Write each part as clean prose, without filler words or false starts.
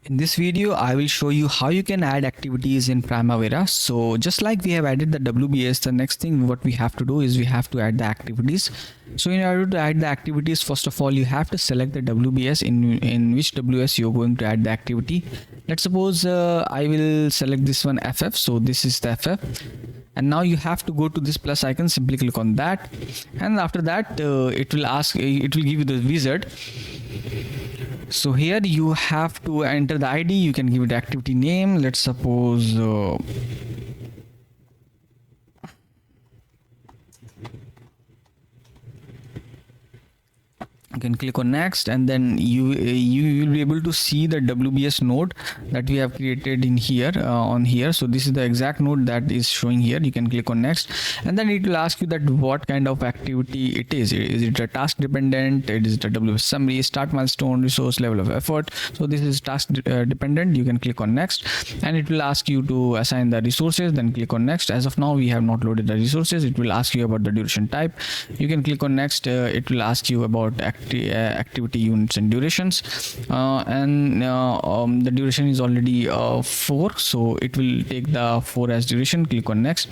In this video, I will show you how you can add activities in Primavera. So just like we have added the WBS, the next thing what we have to do is we have to add the activities. So in order to add the activities, first of all, you have to select the WBS in which WS you're going to add the activity. Let's suppose I will select this one FF. So this is the FF. And now you have to go to this plus icon, simply click on that. And after that, it will give you the wizard. So here you have to enter the ID. You can give it activity name. Let's suppose you can click on next, and then you will be able to see the WBS node that we have created in here on here. So this is the exact node that is showing here. You can click on next, and then it will ask you that what kind of activity it is. Is it a task dependent? It is the WBS summary, start milestone, resource, level of effort. So this is task dependent. You can click on next, and it will ask you to assign the resources. Then click on next. As of now, we have not loaded the resources. It will ask you about the duration type. You can click on next. It will ask you about activity units and durations, the duration is already 4, so it will take the 4 as duration. Click on next.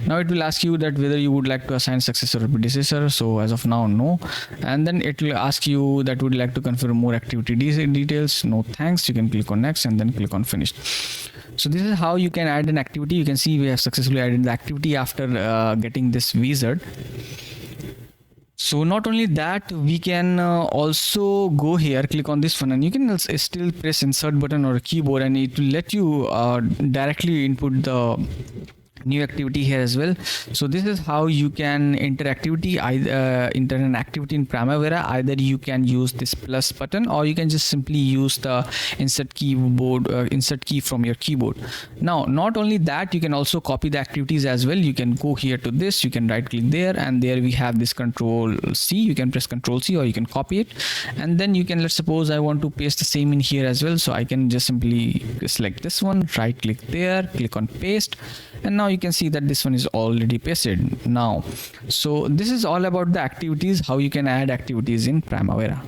Now it will ask you that whether you would like to assign successor or predecessor. So as of now, no. And then it will ask you that would like to confirm more activity details. No thanks. You can click on next and then click on finish. So this is how you can add an activity. You can see we have successfully added the activity after getting this wizard. So not only that, we can also go here, click on this one, and you can still press insert button or a keyboard, and it will let you directly input the new activity here as well. So this is how you can enter an activity in Primavera. Either you can use this plus button, or you can just simply use the insert key from your keyboard. Now not only that, you can also copy the activities as well. You can go here to this, you can right click there, and there we have this Control C. You can press Control C, or you can copy it, and then you can, let's suppose I want to paste the same in here as well. So I can just simply select this one, right click there, click on paste, and now you can see that this one is already pasted now. So this is all about the activities, how you can add activities in Primavera.